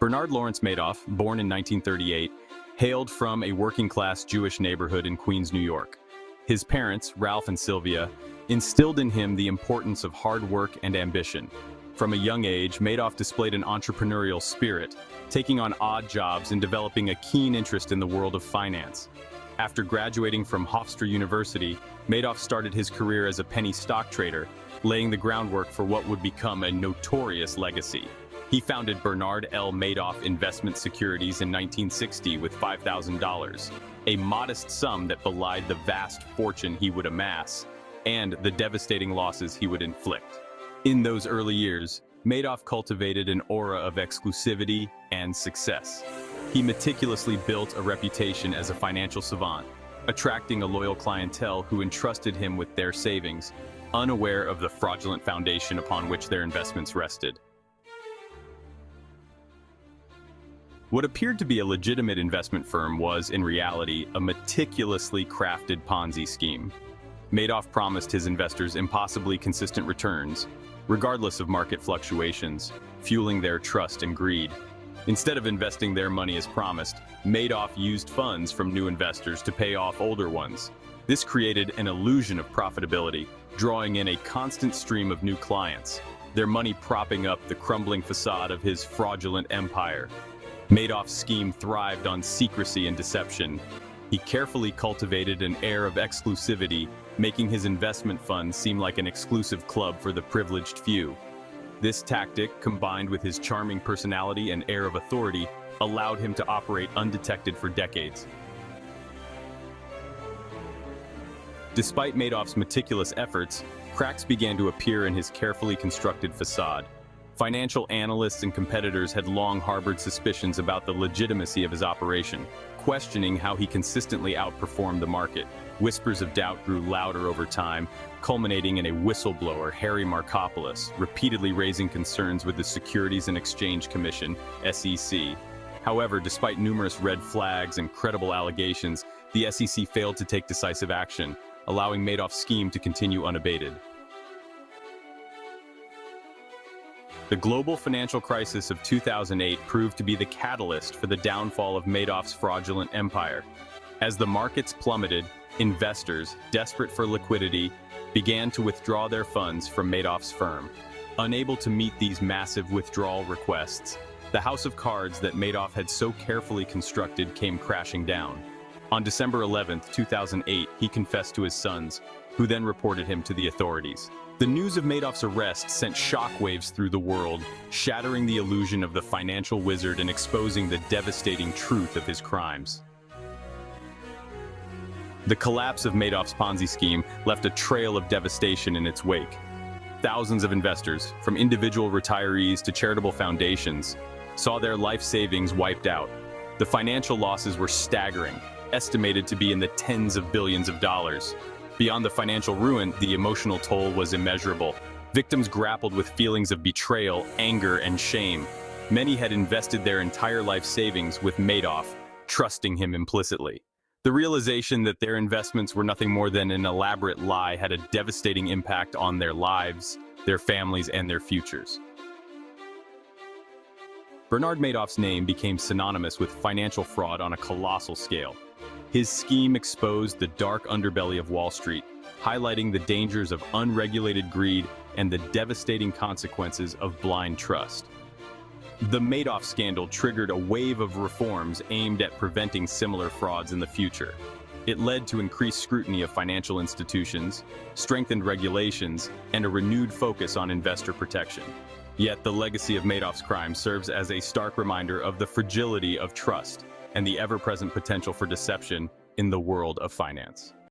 Bernard Lawrence Madoff, born in 1938, hailed from a working-class Jewish neighborhood in Queens, New York. His parents, Ralph and Sylvia, instilled in him the importance of hard work and ambition. From a young age, Madoff displayed an entrepreneurial spirit, taking on odd jobs and developing a keen interest in the world of finance. After graduating from Hofstra University, Madoff started his career as a penny stock trader, laying the groundwork for what would become a notorious legacy. He founded Bernard L. Madoff Investment Securities in 1960 with $5,000, a modest sum that belied the vast fortune he would amass and the devastating losses he would inflict. In those early years, Madoff cultivated an aura of exclusivity and success. He meticulously built a reputation as a financial savant, attracting a loyal clientele who entrusted him with their savings, unaware of the fraudulent foundation upon which their investments rested. What appeared to be a legitimate investment firm was, in reality, a meticulously crafted Ponzi scheme. Madoff promised his investors impossibly consistent returns, regardless of market fluctuations, fueling their trust and greed. Instead of investing their money as promised, Madoff used funds from new investors to pay off older ones. This created an illusion of profitability, drawing in a constant stream of new clients, their money propping up the crumbling facade of his fraudulent empire. Madoff's scheme thrived on secrecy and deception. He carefully cultivated an air of exclusivity, making his investment funds seem like an exclusive club for the privileged few. This tactic, combined with his charming personality and air of authority, allowed him to operate undetected for decades. Despite Madoff's meticulous efforts, cracks began to appear in his carefully constructed facade. Financial analysts and competitors had long harbored suspicions about the legitimacy of his operation, questioning how he consistently outperformed the market. Whispers of doubt grew louder over time, culminating in a whistleblower, Harry Markopolos, repeatedly raising concerns with the Securities and Exchange Commission, SEC. However, despite numerous red flags and credible allegations, the SEC failed to take decisive action, allowing Madoff's scheme to continue unabated. The global financial crisis of 2008 proved to be the catalyst for the downfall of Madoff's fraudulent empire. As the markets plummeted, investors, desperate for liquidity, began to withdraw their funds from Madoff's firm. Unable to meet these massive withdrawal requests, the house of cards that Madoff had so carefully constructed came crashing down. On December 11, 2008, he confessed to his sons, who then reported him to the authorities. The news of Madoff's arrest sent shockwaves through the world, shattering the illusion of the financial wizard and exposing the devastating truth of his crimes. The collapse of Madoff's Ponzi scheme left a trail of devastation in its wake. Thousands of investors, from individual retirees to charitable foundations, saw their life savings wiped out. The financial losses were staggering, estimated to be in the tens of billions of dollars. Beyond the financial ruin, the emotional toll was immeasurable. Victims grappled with feelings of betrayal, anger, and shame. Many had invested their entire life savings with Madoff, trusting him implicitly. The realization that their investments were nothing more than an elaborate lie had a devastating impact on their lives, their families, and their futures. Bernard Madoff's name became synonymous with financial fraud on a colossal scale. His scheme exposed the dark underbelly of Wall Street, highlighting the dangers of unregulated greed and the devastating consequences of blind trust. The Madoff scandal triggered a wave of reforms aimed at preventing similar frauds in the future. It led to increased scrutiny of financial institutions, strengthened regulations, and a renewed focus on investor protection. Yet the legacy of Madoff's crime serves as a stark reminder of the fragility of trust and the ever-present potential for deception in the world of finance.